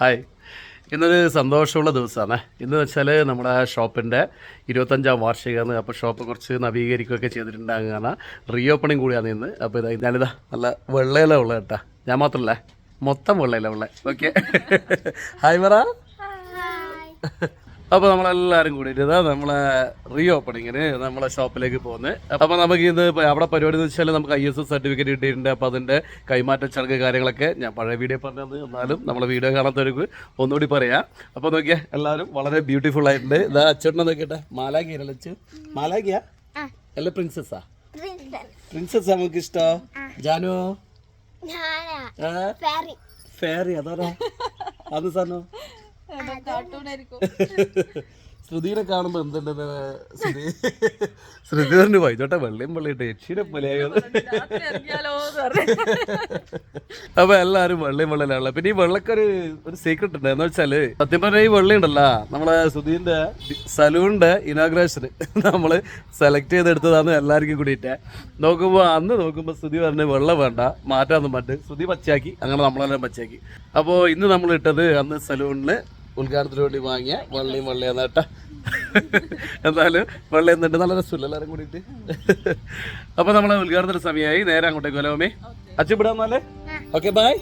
Hi. ഇന്നൊരു സന്തോഷമുള്ള ദിവസമാണ്. ഇന്ന് വെച്ചാൽ നമ്മുടെ ഷോപ്പിൻ്റെ 25ാം വാർഷികമാണ്. അപ്പോൾ ഷോപ്പ് കുറച്ച് നവീകരിക്കുകയൊക്കെ ചെയ്തിട്ടുണ്ടാകുകയാണ്. റീ ഓപ്പണിങ് കൂടിയാണ് ഇന്ന്. അപ്പോൾ ഇതാ ഞാനിതാ നല്ല വെള്ളയില ഉള്ള കേട്ടാ. ഞാൻ മാത്രമല്ല, മൊത്തം വെള്ളയില ഉള്ള. ഓക്കെ, ഹായ് പറ. അപ്പോൾ നമ്മളെല്ലാവരും കൂടിയിട്ട് ഇതാ നമ്മളെ റീ ഓപ്പണിങ്ങിന് നമ്മളെ ഷോപ്പിലേക്ക് പോകുന്നത്. അപ്പോൾ നമുക്ക് ഇത് അവിടെ പരിപാടി എന്ന് വെച്ചാൽ നമുക്ക് ISO സർട്ടിഫിക്കറ്റ് കിട്ടിയിട്ടുണ്ട്. അപ്പോൾ അതിൻ്റെ കൈമാറ്റ ചടങ്ങ് കാര്യങ്ങളൊക്കെ ഞാൻ പഴയ വീഡിയോ പറഞ്ഞത്, എന്നാലും നമ്മളെ വീഡിയോ കാണാത്തവർക്ക് ഒന്നുകൂടി പറയാം. അപ്പോൾ നോക്കിയാൽ എല്ലാവരും വളരെ ബ്യൂട്ടിഫുൾ ആയിട്ടുണ്ട്. ഇതാ അച്ചോട്ടിനെ നോക്കിട്ടെ, മാലാഖിയല്ലേ അച്ചു? മാലാഖിയാ അല്ല പ്രിൻസസ്സാ? പ്രിൻസസ് നമുക്ക് ഇഷ്ടോ? ജാനോ ഫേറി അതാരാ? അത് സാധനോ? ശ്രുതിനെ കാണുമ്പോ എന്തുണ്ട് ശ്രുതി പറഞ്ഞു വൈകിട്ടോട്ടെ വെള്ളിയും വെള്ളിയിട്ട് യക്ഷിനെ പോലെയായത്. അപ്പൊ എല്ലാരും വെള്ളിയും വെള്ളിയിലുള്ള. പിന്നെ ഈ വെള്ളക്കൊരു സീക്രട്ട് ഉണ്ട്. എന്ന് വെച്ചാല് സത്യം പറഞ്ഞാൽ ഈ വെള്ളി ഉണ്ടല്ലോ, നമ്മളെ ശ്രുതിന്റെ സലൂണിന്റെ ഇനാഗ്രേഷന് നമ്മള് സെലക്ട് ചെയ്തെടുത്തതാന്ന് എല്ലാവർക്കും കൂടിയിട്ട് നോക്കുമ്പോ ശ്രുതി പറഞ്ഞ് വെള്ളം വേണ്ട, മാറ്റാന്ന് പറഞ്ഞിട്ട് ശ്രുതി പച്ചയാക്കി. അങ്ങനെ നമ്മളെല്ലാം പച്ചയാക്കി. അപ്പോൾ ഇന്ന് നമ്മൾ ഇട്ടത് അന്ന് സലൂണില് ഉദ്ഘാടനത്തിന് വേണ്ടി വാങ്ങിയ വെള്ളിയാണ് കേട്ടാ. എന്തായാലും വെള്ളം എന്നിട്ട് നല്ല രസമില്ല എല്ലാവരും കൂടിയിട്ട്. അപ്പൊ നമ്മളെ ഉദ്ഘാടനത്തിന് സമയമായി. നേരെ അങ്ങോട്ടേക്ക് വലോമേ അച്ചുപിടാന്നല്ലേ. Okay bye.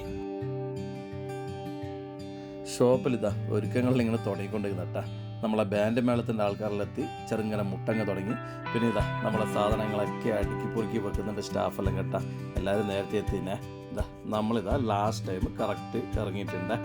ഷോപ്പിൽ ഇതാ ഒരുക്കങ്ങളിൽ ഇങ്ങനെ തുടങ്ങിക്കൊണ്ടിരിക്കുന്ന കേട്ടാ. നമ്മളെ ബാൻഡ് മേളത്തിൻ്റെ ആൾക്കാരിലെത്തി ചെറുങ്ങനെ മുട്ടങ്ങ തുടങ്ങി. പിന്നെ ഇതാ നമ്മളെ സാധനങ്ങളൊക്കെ അടുക്കി പൊറുക്കി വെക്കുന്നുണ്ട് സ്റ്റാഫെല്ലാം കേട്ടാ. എല്ലാവരും നേരത്തെ എത്തിനെ. ഇതാ നമ്മളിതാ ലാസ്റ്റ് ടൈം കറക്റ്റ് ഇറങ്ങിയിട്ടുണ്ട്.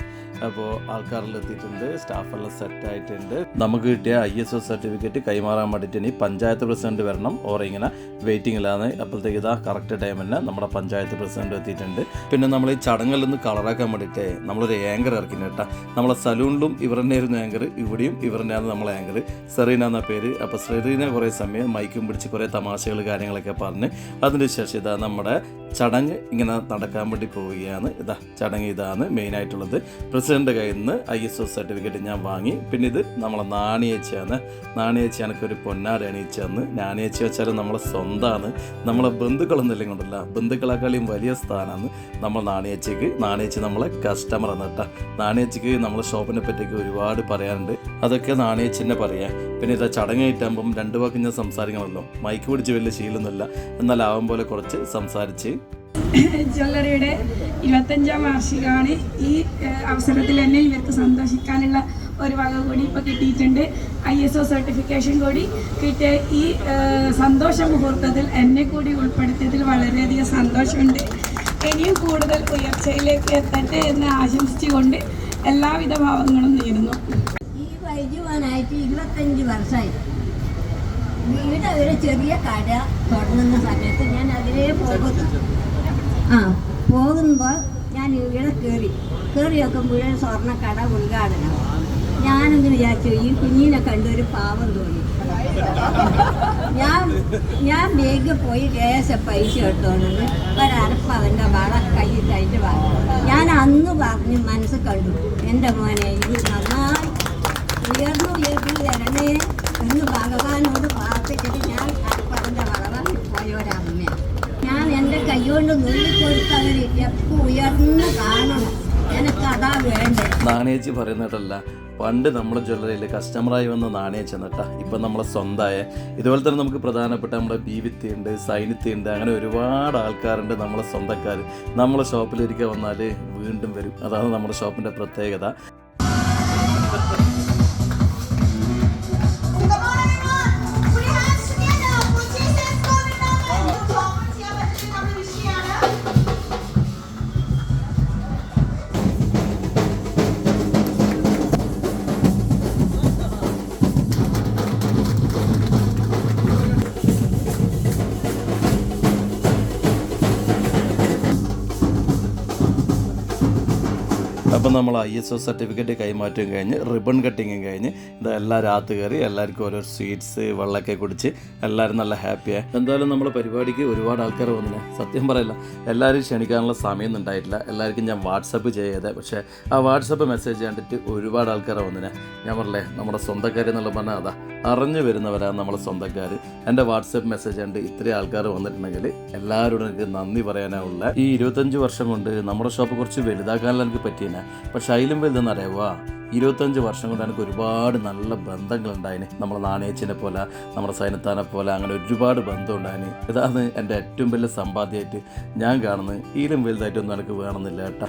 അപ്പോൾ ആൾക്കാരെല്ലാം എത്തിയിട്ടുണ്ട്, സ്റ്റാഫെല്ലാം സെറ്റായിട്ടുണ്ട്. നമുക്ക് കിട്ടിയ ISO സർട്ടിഫിക്കറ്റ് കൈമാറാൻ വേണ്ടിയിട്ട് ഇനി പഞ്ചായത്ത് പ്രസിഡന്റ് വരണം. ഓർ ഇങ്ങനെ വെയിറ്റിങ്ങിലാണ്. അപ്പോഴത്തേക്ക് ഇതാ കറക്റ്റ് ടൈം തന്നെ നമ്മുടെ പഞ്ചായത്ത് പ്രസിഡന്റ് എത്തിയിട്ടുണ്ട്. പിന്നെ നമ്മൾ ഈ ചടങ്ങിൽ നിന്ന് കളറാക്കാൻ വേണ്ടിയിട്ട് നമ്മളൊരു ആങ്കർ ഇറക്കിന് കേട്ടാ. നമ്മളെ സലൂണിലും ഇവർ തന്നെയായിരുന്നു ആങ്കർ, ഇവിടെയും ഇവർ തന്നെയാണ് നമ്മളെ ആങ്കർ. സെറീന എന്ന പേര്. അപ്പോൾ സെറീന കുറേ സമയം മൈക്കും പിടിച്ച് കുറേ തമാശകൾ കാര്യങ്ങളൊക്കെ പറഞ്ഞ് അതിന് ശേഷം ഇതാ നമ്മുടെ ചടങ്ങ് ഇങ്ങനെ നടക്കാൻ വേണ്ടി പോവുകയാണ്. ഇതാ ചടങ്ങ് ഇതാണ് മെയിനായിട്ടുള്ളത്. പ്രസിഡന്റ് കയ്യിൽ നിന്ന് ISO സർട്ടിഫിക്കറ്റ് ഞാൻ വാങ്ങി. പിന്നെ ഇത് നമ്മളെ നാണിയേച്ചിയാണ്. നാണിയേച്ചി എനിക്കൊരു പൊന്നാട് അണിയിച്ചു തന്ന്. നാണിയേച്ചി വെച്ചാൽ നമ്മളെ സ്വന്തമാണ്. നമ്മളെ ബന്ധുക്കളൊന്നുമില്ലെങ്കിൽ കൊണ്ടല്ല, ബന്ധുക്കളെക്കാളും വലിയ സ്ഥാനമാണ് നമ്മൾ നാണിയേച്ചിക്ക്. നാണിയേച്ചി നമ്മളെ കസ്റ്റമർ ആണ് കേട്ടോ. നാണിയേച്ചിക്ക് നമ്മളെ ഷോപ്പിനെ പറ്റിയൊക്കെ ഒരുപാട് പറയാനുണ്ട്. അതൊക്കെ നാണിയേച്ചിനെ പറയാം. പിന്നെ ഇതാ ചടങ്ങായിട്ടാകുമ്പം 2 വാക്ക് ഞാൻ സംസാരിക്കണമല്ലോ. മൈക്ക് പിടിച്ച് വലിയ ശീലമൊന്നുമില്ല, എന്നാൽ ആവും പോലെ കുറച്ച് സംസാരിച്ച്. ജ്വല്ലറിയുടെ 25ാം വാർഷികമാണ്. ഈ അവസരത്തിൽ തന്നെ ഇവർക്ക് സന്തോഷിക്കാനുള്ള ഒരു വക കൂടി ഇപ്പോൾ കിട്ടിയിട്ടുണ്ട്. ISO സർട്ടിഫിക്കേഷൻ കൂടി കിട്ടിയ ഈ സന്തോഷ മുഹൂർത്തത്തിൽ എന്നെ കൂടി ഉൾപ്പെടുത്തിയതിൽ വളരെയധികം സന്തോഷമുണ്ട്. ഇനിയും കൂടുതൽ ഉയർച്ചയിലേക്ക് എത്തട്ടെ എന്ന് ആശംസിച്ചുകൊണ്ട് എല്ലാവിധ ഭാവങ്ങളും നേരുന്നു. ഈ വൈദ്യുവാനായിട്ട് 25 വർഷമായി. വീട് ഒരു ചെറിയ കട തുടങ്ങുന്ന സമയത്ത് ഞാൻ അതിലേ പോകുമ്പോൾ ഞാൻ ഇവിടെ കയറി നോക്കുമ്പോൾ സ്വർണ്ണക്കട ഉദ്ഘാടനം. ഞാനെന്ന് വിചാരിച്ചു ഈ കുഞ്ഞിനെ കണ്ടൊരു പാവം തോന്നി. ഞാൻ വേഗം പോയി പൈസ എടുത്തോണ്ട് ഒരപ്പവൻ്റെ വള കയ്യിട്ടായിട്ട് വാങ്ങി. ഞാൻ അന്ന് പറഞ്ഞ് മനസ്സ് കണ്ടു, എൻ്റെ മോനെ ഇത് നന്നായി ഉയർന്നു വരണേ എന്ന് ഭഗവാനോട് പ്രാർത്ഥിച്ചിട്ട് ഞാൻ അപ്പവൻ്റെ വള വാങ്ങി പോയൊരമ്മയാണ്. ഞാൻ എൻ്റെ കൈകൊണ്ട് നുള്ളിക്കൊടുത്തവർ എപ്പോൾ ഉയർന്ന് കാണണം. എനിക്കതാ വേണ്ടേ. നാണേച്ചി പറയുന്നിട്ടല്ല, പണ്ട് നമ്മുടെ ജ്വല്ലറിയിൽ കസ്റ്റമറായി വന്ന നാണേച്ചി എന്നിട്ടാ ഇപ്പം നമ്മളെ സ്വന്തമായ. ഇതുപോലെ തന്നെ നമുക്ക് പ്രധാനപ്പെട്ട നമ്മുടെ ബീവിത്തിയുണ്ട്, സൈനിത്തിയുണ്ട്, അങ്ങനെ ഒരുപാട് ആൾക്കാരുണ്ട് നമ്മളെ സ്വന്തക്കാർ. നമ്മളെ ഷോപ്പിലിരിക്കാൻ വന്നാൽ വീണ്ടും വരും. അതാണ് നമ്മുടെ ഷോപ്പിൻ്റെ പ്രത്യേകത. അപ്പം നമ്മൾ ISO സർട്ടിഫിക്കറ്റ് കൈമാറ്റം കഴിഞ്ഞ് റിബൺ കട്ടിങ്ങും കഴിഞ്ഞ് ഇതെല്ലാം രാത്രി കയറി എല്ലാവർക്കും ഓരോ സ്വീറ്റ്സ് വെള്ളമൊക്കെ കുടിച്ച് എല്ലാവരും നല്ല ഹാപ്പിയായി. എന്തായാലും നമ്മളെ പരിപാടിക്ക് ഒരുപാട് ആൾക്കാർ വന്നില്ല. സത്യം പറയില്ല, എല്ലാവരും ക്ഷണിക്കാനുള്ള സമയമൊന്നും ഉണ്ടായിട്ടില്ല. എല്ലാവർക്കും ഞാൻ വാട്സപ്പ് ചെയ്തത്, പക്ഷേ ആ വാട്സപ്പ് മെസ്സേജ് കണ്ടിട്ട് ഒരുപാട് ആൾക്കാർ വന്നില്ല. ഞാൻ പറഞ്ഞില്ലേ നമ്മുടെ സ്വന്തക്കാരെന്നുള്ള പറഞ്ഞാൽ അതാ അറിഞ്ഞു വരുന്നവരാണ് നമ്മളെ സ്വന്തക്കാർ. എൻ്റെ വാട്സപ്പ് മെസ്സേജ് ഉണ്ട് ഇത്രയും ആൾക്കാർ വന്നിട്ടുണ്ടെങ്കിൽ എല്ലാവരോടും എനിക്ക് നന്ദി പറയാനുള്ള. ഈ 25 വർഷം കൊണ്ട് നമ്മുടെ ഷോപ്പ് കുറച്ച് വലുതാക്കാനുള്ള എനിക്ക് പറ്റിയെന്നെ. പക്ഷെ അതിലും വലുതെന്ന് അറിയാവാ 25 വർഷം കൊണ്ട് എനിക്ക് ഒരുപാട് നല്ല ബന്ധങ്ങളുണ്ടായിന്. നമ്മളെ നാണയച്ചിനെ പോലെ, നമ്മുടെ സൈനത്താനെ പോലെ, അങ്ങനെ ഒരുപാട് ബന്ധം ഉണ്ടായിന്. ഇതാണ് എൻ്റെ ഏറ്റവും വലിയ സമ്പാദ്യമായിട്ട് ഞാൻ കാണുന്നത്. ഇതിലും വലുതായിട്ടൊന്നും എനിക്ക് വേണമെന്നില്ല കേട്ടോ.